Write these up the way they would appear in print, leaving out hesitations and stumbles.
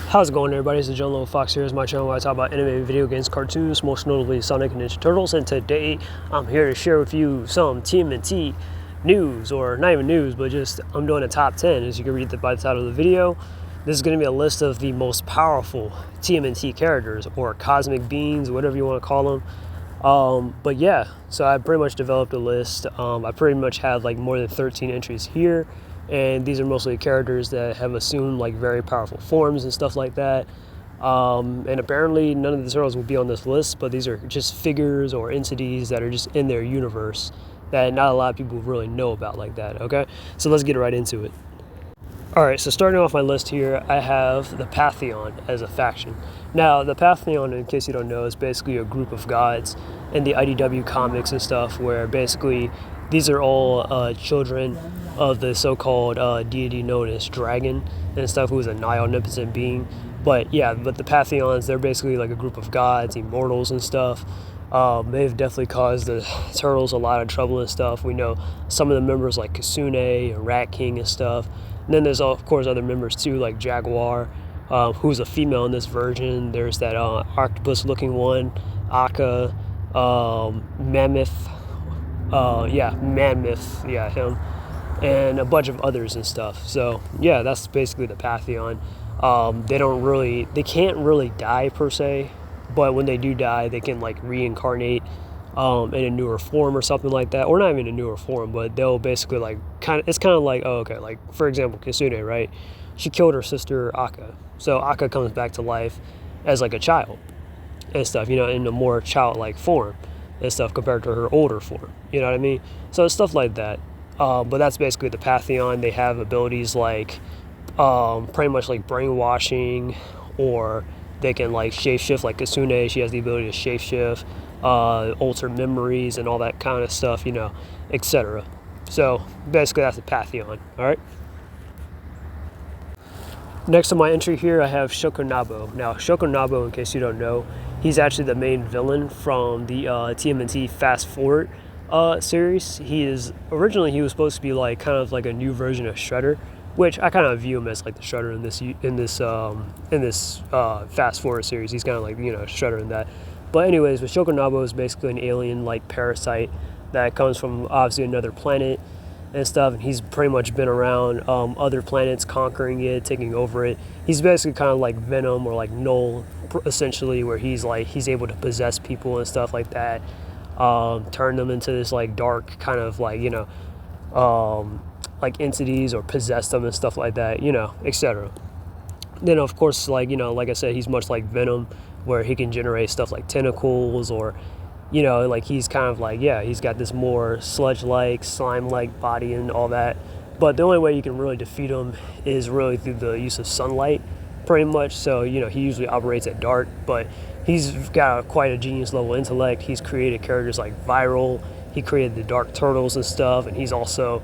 How's it going, everybody? It's the John Little Fox here. It's my channel where I talk about anime, video games, cartoons, most notably Sonic and Ninja Turtles. And today I'm here to share with you some TMNT news, or not even news, but just I'm doing a top 10. As you can read by the title of the video, this is going to be a list of the most powerful TMNT characters, or cosmic beings, whatever you want to call them. But yeah, so I pretty much developed a list. I pretty much have like more than 13 entries here. And these are mostly characters that have assumed like very powerful forms and stuff like that. And apparently none of the turtles will be on this list, but these are just figures or entities that are just in their universe that not a lot of people really know about like that, okay? So let's get right into it. Alright, so starting off my list here, I have the Pantheon as a faction. Now, the Pantheon, in case you don't know, is basically a group of gods in the IDW comics and stuff, where basically these are all children of the so-called deity known as Dragon and stuff, who is a nigh omnipotent being. But yeah, but the Pantheons, they're basically like a group of gods, immortals and stuff. They've definitely caused the turtles a lot of trouble and stuff. We know some of the members like Kasune and Rat King and stuff. And then there's, of course, other members too, like Jaguar, who's a female in this version. There's that octopus-looking one, Akka, Mammoth, him, and a bunch of others and stuff. So yeah, that's basically the Pantheon. They can't really die per se, but when they do die, they can like reincarnate in a newer form or something like that, or not even a newer form, but they'll basically like it's kind of like, oh, okay, like for example, Kasune, right? She killed her sister Akka, so Akka comes back to life as like a child and stuff, you know, in a more childlike form and stuff compared to her older form, you know what I mean? So stuff like that. But that's basically the Pantheon. They have abilities like pretty much like brainwashing, or they can like shapeshift, like Kasune, she has the ability to shapeshift, alter memories and all that kind of stuff, you know, etc. So basically that's the Pantheon. All right. Next on my entry here, I have Shokunabo. Now, Shokunabo, in case you don't know, he's actually the main villain from the TMNT Fast Forward series. He was supposed to be like kind of like a new version of Shredder, which I kind of view him as like the Shredder in this Fast Forward series. He's kind of like, you know, Shredder in that. But anyways, but Shokunabo is basically an alien-like parasite that comes from obviously another planet and stuff, and he's pretty much been around other planets, conquering it, taking over it. He's basically kind of like Venom or like Null, essentially, where he's able to possess people and stuff like that, turn them into this like dark kind of like, you know, like entities, or possess them and stuff like that, you know, etc. Then of course, like, you know, like I said, he's much like Venom, where he can generate stuff like tentacles, or, you know, like he's kind of like, yeah, he's got this more sludge-like, slime-like body and all that. But the only way you can really defeat him is really through the use of sunlight, pretty much. So, you know, he usually operates at dark, but he's got quite a genius level intellect. He's created characters like Viral. He created the Dark Turtles and stuff, and he's also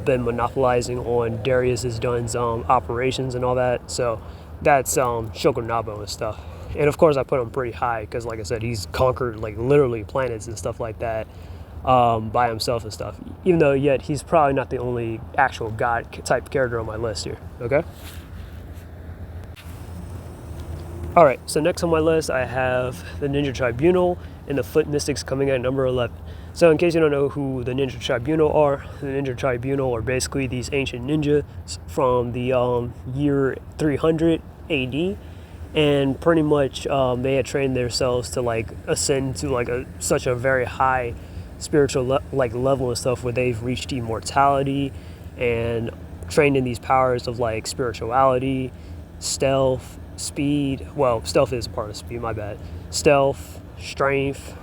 been monopolizing on Darius Dunn's operations and all that. So that's Shokunabo and stuff. And of course I put him pretty high because, like I said, he's conquered like literally planets and stuff like that by himself and stuff, even though yet he's probably not the only actual god type character on my list here. Okay. Alright, so next on my list I have the Ninja Tribunal and the Foot Mystics, coming at number 11. So in case you don't know who the Ninja Tribunal are, the Ninja Tribunal are basically these ancient ninjas from the year 300 AD. And pretty much they had trained themselves to like ascend to like such a very high spiritual level and stuff, where they've reached immortality and trained in these powers of like spirituality, stealth, speed. Well, stealth is a part of speed, my bad. Stealth, strength,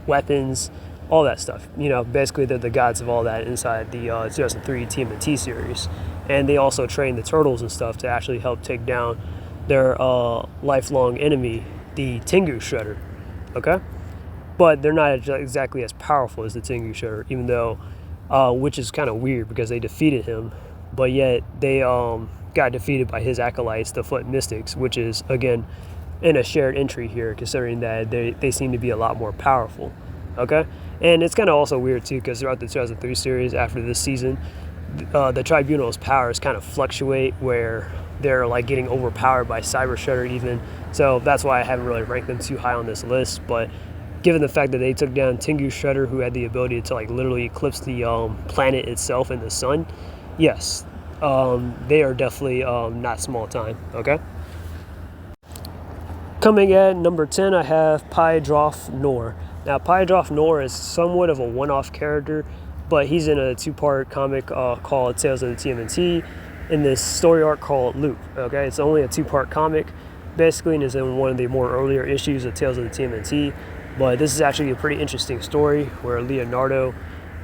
weapons, all that stuff. You know, basically they're the gods of all that inside the 2003 TMNT series. And they also train the turtles and stuff to actually help take down their lifelong enemy, the Tengu Shredder. Okay? But they're not exactly as powerful as the Tengu Shredder, even though, which is kind of weird because they defeated him, but yet they got defeated by his acolytes, the Foot Mystics, which is, again, in a shared entry here, considering that they seem to be a lot more powerful. Okay? And it's kind of also weird too, because throughout the 2003 series, after this season, the Tribunal's powers kind of fluctuate, where they're like getting overpowered by Cyber Shredder even. So that's why I haven't really ranked them too high on this list. But given the fact that they took down Tengu Shredder, who had the ability to like literally eclipse the planet itself and the sun, yes, they are definitely not small time. Okay. Coming at number 10, I have Pyadrof Nor. Now, Pyadrof Nor is somewhat of a one-off character, but he's in a two-part comic called Tales of the TMNT in this story arc called Loop. Okay, it's only a two-part comic, basically, and is in one of the more earlier issues of Tales of the TMNT. But this is actually a pretty interesting story where Leonardo,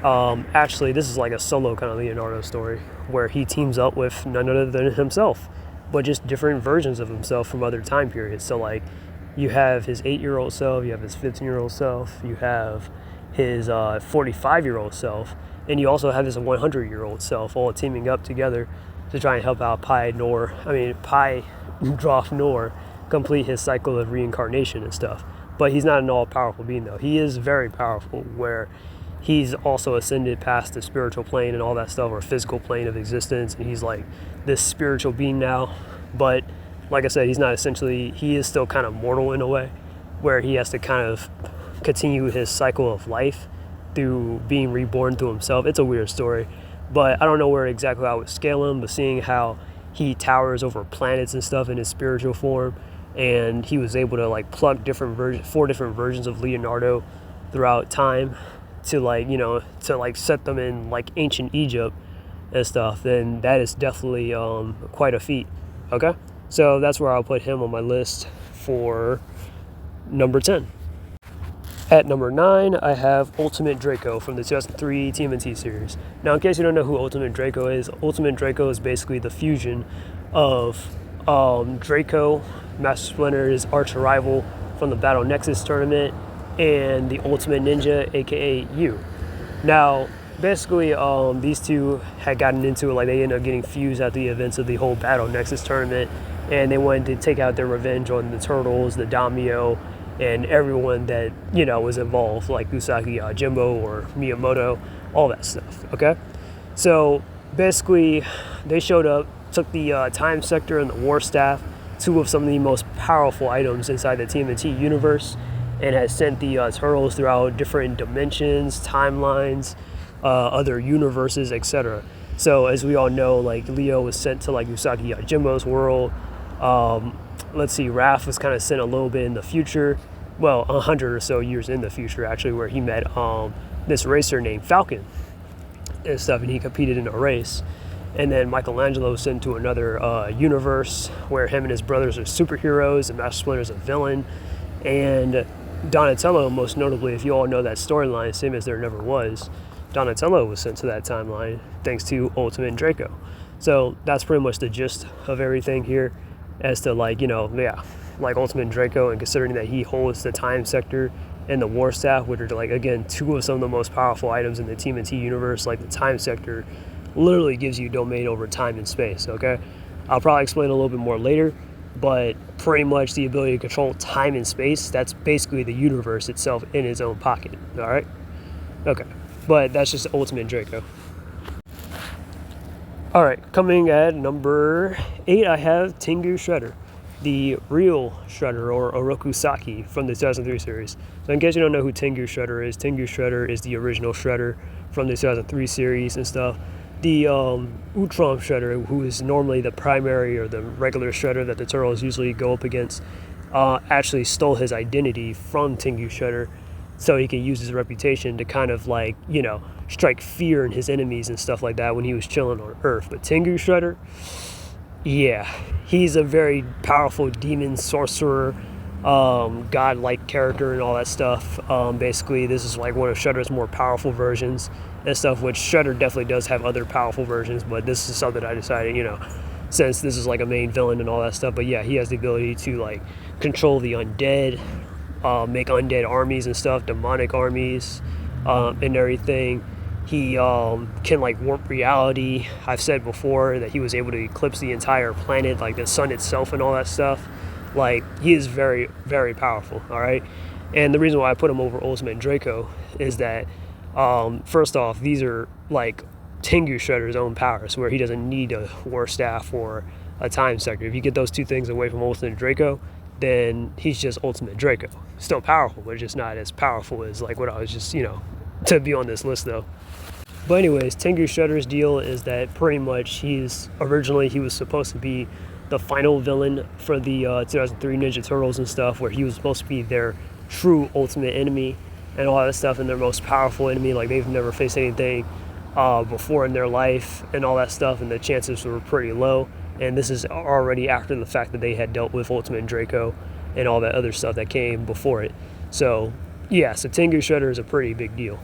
actually, this is like a solo kind of Leonardo story where he teams up with none other than himself, but just different versions of himself from other time periods. So like you have his 8-year-old self, you have his 15-year-old self, you have his 45-year-old self, and you also have his 100-year-old self all teaming up together to try and help out Pyadrof Nor complete his cycle of reincarnation and stuff. But he's not an all-powerful being though. He is very powerful where he's also ascended past the spiritual plane and all that stuff, or physical plane of existence, and he's like this spiritual being now. But like I said, he's not essentially, he is still kind of mortal in a way, where he has to kind of continue his cycle of life through being reborn through himself. It's a weird story, but I don't know where exactly I would scale him, but seeing how he towers over planets and stuff in his spiritual form, and he was able to like pluck 4 different versions of Leonardo throughout time to like, you know, to like set them in like ancient Egypt and stuff, then that is definitely quite a feat. Okay, so that's where I'll put him on my list for number 10. At number 9, I have Ultimate Draco from the 2003 TMNT series. Now, in case you don't know who Ultimate Draco is basically the fusion of Draco, Master Splinter's arch rival from the Battle Nexus tournament, and the Ultimate Ninja, aka you. Now, basically, these two had gotten into it, like they ended up getting fused at the events of the whole Battle Nexus tournament, and they wanted to take out their revenge on the Turtles, the Daimyo, and everyone that, you know, was involved, like Usagi Jimbo or Miyamoto, all that stuff, okay? So, basically, they showed up, took the Time Sector and the War Staff, two of some of the most powerful items inside the TMNT universe, and has sent the Turtles throughout different dimensions, timelines, other universes, etc. So as we all know, like Leo was sent to like Usagi Jimbo's world. Let's see, Raph was kind of sent a little bit in the future, well, 100 or so years in the future actually, where he met this racer named Falcon and stuff, and he competed in a race. And then Michelangelo was sent to another universe where him and his brothers are superheroes and Master Splinter's a villain. And Donatello, most notably, if you all know that storyline, same as there never was, Donatello was sent to that timeline thanks to Ultimate Draco. So that's pretty much the gist of everything here as to like, you know, yeah, like Ultimate Draco, and considering that he holds the Time Sector and the War Staff, which are like, again, two of some of the most powerful items in the TMNT universe. Like the Time Sector literally gives you domain over time and space, okay? I'll probably explain a little bit more later, but pretty much the ability to control time and space, that's basically the universe itself in its own pocket, all right? Okay, but that's just Ultimate Draco. All right, coming at number 8, I have Tengu Shredder, the real Shredder, or Oroku Saki, from the 2003 series. So in case you don't know who Tengu Shredder is the original Shredder from the 2003 series and stuff. The Utrom Shredder, who is normally the primary or the regular Shredder that the Turtles usually go up against, actually stole his identity from Tengu Shredder so he can use his reputation to kind of like, you know, strike fear in his enemies and stuff like that when he was chilling on Earth. But Tengu Shredder, yeah, he's a very powerful demon sorcerer, godlike character and all that stuff. Basically, this is like one of Shredder's more powerful versions and stuff, which Shredder definitely does have other powerful versions, but this is something I decided, you know, since this is like a main villain and all that stuff. But yeah, he has the ability to like control the undead, make undead armies and stuff, demonic armies, and everything. He can like warp reality. I've said before that he was able to eclipse the entire planet, like the sun itself and all that stuff. Like, he is very, very powerful, all right? And the reason why I put him over Ultimate Draco is that, first off, these are like Tengu Shredder's own powers, where he doesn't need a War Staff or a time sector. If you get those two things away from Ultimate Draco, then he's just Ultimate Draco. Still powerful, but just not as powerful as like what I was just, to be on this list though. But anyways, Tengu Shredder's deal is that pretty much originally he was supposed to be the final villain for the 2003 Ninja Turtles and stuff, where he was supposed to be their true ultimate enemy and all that stuff, and their most powerful enemy. Like, they've never faced anything before in their life and all that stuff, and the chances were pretty low. And this is already after the fact that they had dealt with Ultimate Draco and all that other stuff that came before it. So yeah, so Tengu Shredder is a pretty big deal.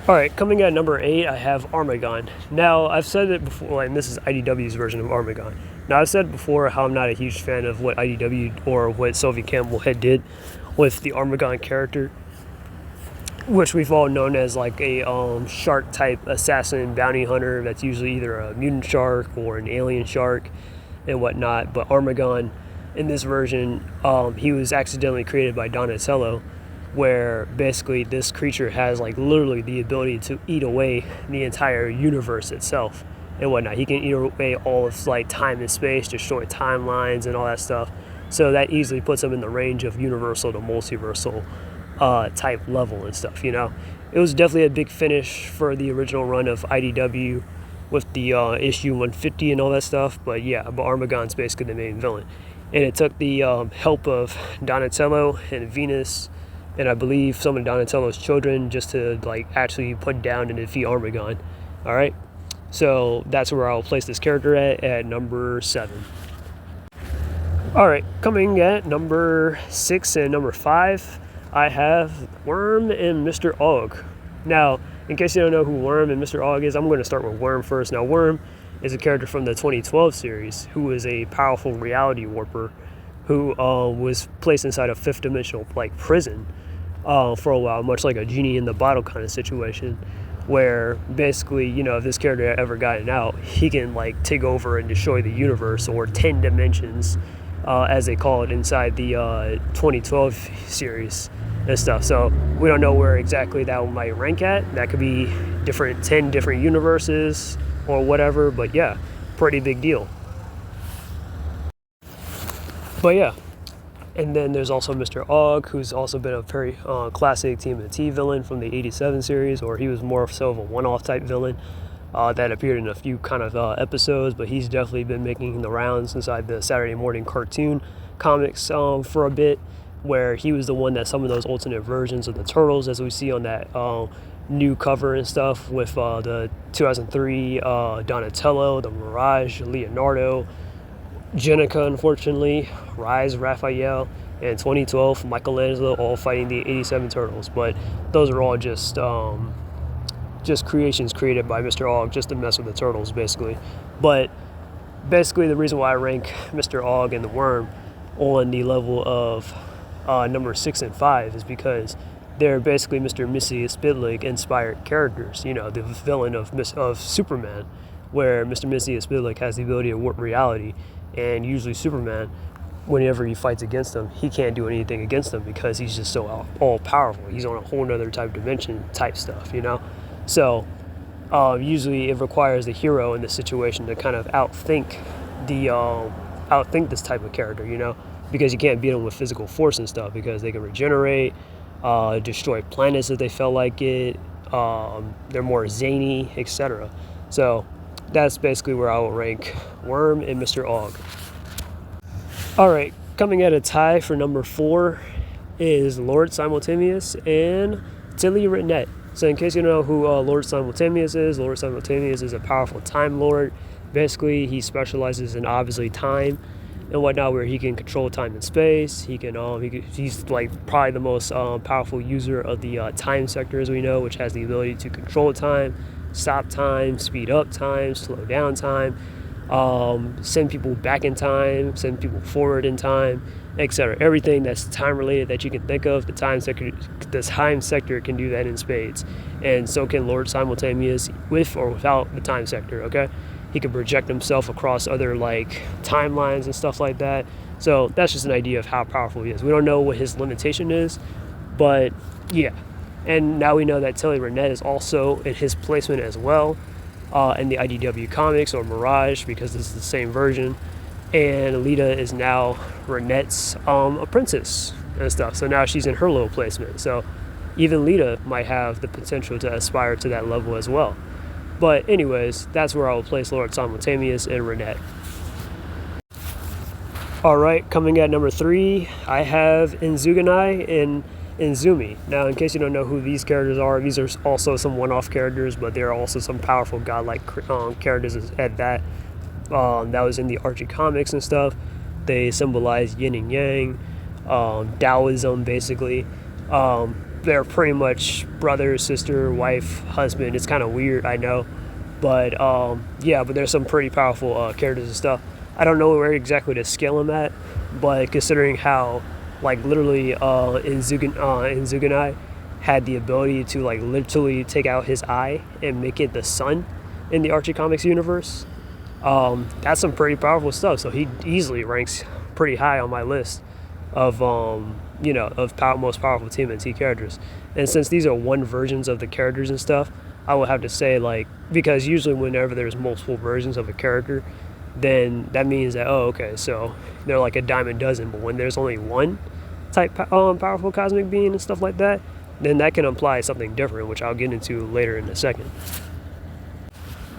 Alright, coming at number 8, I have Armagon. Now, I've said it before, and this is IDW's version of Armagon. Now, I've said before how I'm not a huge fan of what IDW or what Sylvie Campbell had did with the Armagon character, which we've all known as like a shark-type assassin bounty hunter that's usually either a mutant shark or an alien shark and whatnot. But Armagon, in this version, he was accidentally created by Donatello, where basically this creature has like literally the ability to eat away the entire universe itself and whatnot. He can eat away all of like time and space, destroy timelines and all that stuff. So that easily puts him in the range of universal to multiversal type level and stuff, It was definitely a big finish for the original run of IDW with the issue 150 and all that stuff. But yeah, Armagon's basically the main villain. And it took the help of Donatello and Venus, and I believe some of Donatello's children, just to like actually put down and defeat Armagon. All right, so that's where I'll place this character at number 7. All right, coming at number 6 and number 5, I have Worm and Mr. Og. Now, in case you don't know who Worm and Mr. Og is, I'm going to start with Worm first. Now, Worm is a character from the 2012 series who is a powerful reality warper who was placed inside a fifth dimensional like prison for a while, much like a genie in the bottle kind of situation, where basically, if this character had ever gotten out, he can like take over and destroy the universe, or 10 dimensions, as they call it inside the 2012 series and stuff. So we don't know where exactly that might rank at. That could be 10 different universes or whatever, but yeah, pretty big deal. But yeah, and then there's also Mr. Og, who's also been a very classic TMNT villain from the 87 series, or he was more so of a one-off type villain that appeared in a few kind of episodes, but he's definitely been making the rounds inside the Saturday morning cartoon comics for a bit, where he was the one that some of those alternate versions of the Turtles, as we see on that new cover and stuff, with the 2003 Donatello, the Mirage, Leonardo, Jenica, unfortunately, Rise, Raphael, and 2012 Michelangelo, all fighting the 87 Turtles. But those are all just creations created by Mr. Og just to mess with the Turtles, basically. But basically, the reason why I rank Mr. Og and the Worm on the level of number 6 and 5 is because they're basically Mr. Missy Spidlig inspired characters. The villain of Superman, where Mr. Missy Spidlig has the ability to warp reality. And usually Superman, whenever he fights against him, he can't do anything against him because he's just so all-powerful. He's on a whole other type of dimension type stuff, So usually it requires the hero in this situation to kind of outthink this type of character, because you can't beat them with physical force and stuff, because they can regenerate, destroy planets if they felt like it. They're more zany, etc. So that's basically where I will rank Worm and Mr. Og. Alright, coming at a tie for number 4 is Lord Simultaneous and Tilly Ritnett. So in case you don't know who Lord Simultaneous is a powerful Time Lord. Basically, he specializes in obviously time and whatnot, where he can control time and space. He's like probably the most powerful user of the time sector, as we know, which has the ability to control time, stop time, speed up time, slow down time, send people back in time, send people forward in time, etc. Everything that's time related that you can think of, the time sector can do that in spades. And so can Lord Simultaneous, with or without the time sector, okay? He can project himself across other like timelines and stuff like that. So that's just an idea of how powerful he is. We don't know what his limitation is, but yeah. And now we know that Tilly Ritnett is also in his placement as well. in the IDW comics, or Mirage, because it's the same version. And Alita is now Renette's apprentice and stuff. So now she's in her little placement. So even Lita might have the potential to aspire to that level as well. But anyways, that's where I will place Lord Simultaneous and Renette. Alright, coming at number 3, I have Inzuganai and Inzumi. Now, in case you don't know who these characters are, these are also some one-off characters, but there are also some powerful godlike characters at that. That was in the Archie comics and stuff. They symbolize yin and yang, Taoism, basically. They're pretty much brother, sister, wife, husband. It's kind of weird, I know, but yeah, but there's some pretty powerful characters and stuff. I don't know where exactly to scale them at, but considering how, like, literally Inzuganai had the ability to, like, literally take out his eye and make it the sun in the Archie Comics universe, that's some pretty powerful stuff. So he easily ranks pretty high on my list of most powerful TMNT characters. And since these are one versions of the characters and stuff, I would have to say, like, because usually whenever there's multiple versions of a character, then that means that, oh, okay, so they're like a dime a dozen. But when there's only one type powerful cosmic being and stuff like that, then that can imply something different, which I'll get into later in a second.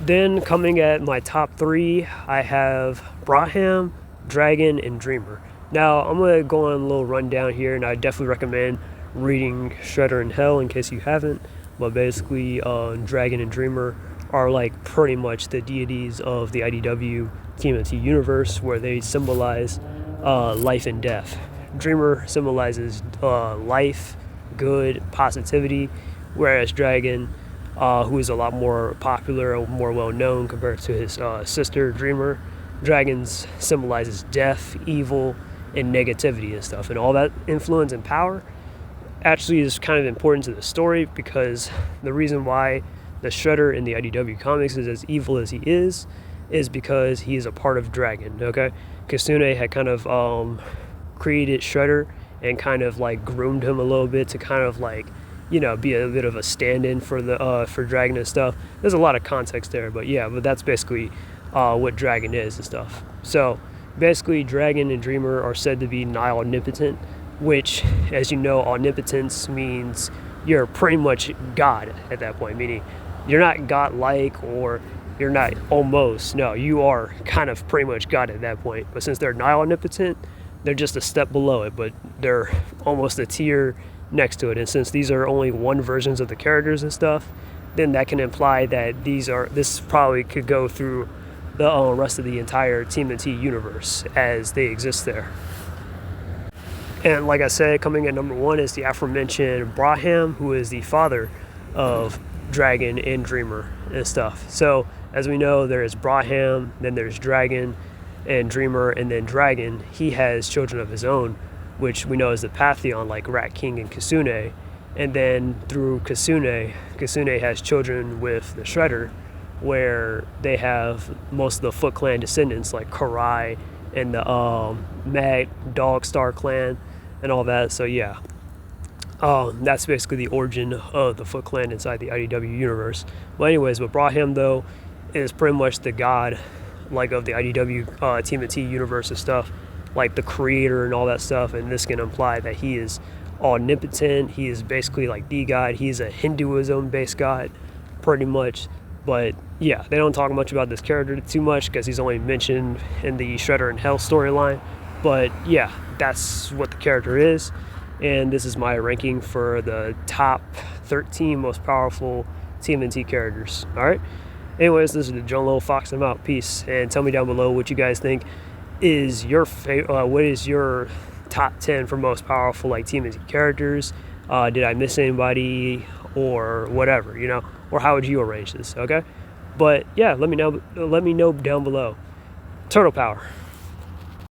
Then coming at my top 3, I have Braham, Dragon, and Dreamer. Now, I'm going to go on a little rundown here, and I definitely recommend reading Shredder in Hell in case you haven't. But basically, Dragon and Dreamer are like pretty much the deities of the IDW TMNT universe, where they symbolize life and death. Dreamer symbolizes life, good, positivity, whereas Dragon, who is a lot more popular, more well-known compared to his sister, Dreamer, Dragons symbolizes death, evil, and negativity and stuff. And all that influence and power actually is kind of important to the story, because the reason why the Shredder in the IDW comics is as evil as he is because he is a part of Dragon, okay? Kitsune had kind of created Shredder and kind of like groomed him a little bit to kind of like, be a bit of a stand-in for Dragon and stuff. There's a lot of context there, but yeah, but that's basically what Dragon is and stuff. So basically, Dragon and Dreamer are said to be nigh omnipotent, which, as you know, omnipotence means you're pretty much God at that point, meaning you're not God-like or you're not almost. No, you are kind of pretty much God at that point. But since they're nigh omnipotent, they're just a step below it, but they're almost a tier next to it. And since these are only one versions of the characters and stuff, then that can imply that this probably could go through the rest of the entire TMNT universe as they exist there. And like I said, coming at number 1 is the aforementioned Braham, who is the father of Dragon and Dreamer and stuff. So as we know, there is Braham, then there's Dragon and Dreamer, and then Dragon, he has children of his own, which we know is the Pantheon, like Rat King and Kitsune. And then through Kitsune has children with the Shredder, where they have most of the Foot Clan descendants, like Karai and the Mad Dog Star Clan and all that. So yeah, that's basically the origin of the Foot Clan inside the IDW universe. But anyways, but Braham, though, is pretty much the god, like, of the IDW TMNT universe and stuff, like the creator and all that stuff. And this can imply that he is omnipotent. He is basically like the god. He's a Hinduism-based god, pretty much. But yeah, they don't talk much about this character too much because he's only mentioned in the Shredder in Hell storyline. But yeah, that's what the character is. And this is my ranking for the top 13 most powerful TMNT characters. All right. Anyways, this is the John Little Fox. I'm out. Peace. And tell me down below what you guys think is your what is your top 10 for most powerful, like, TMNT characters. Did I miss anybody or whatever, or how would you arrange this? Okay. But yeah, let me know down below. Turtle power.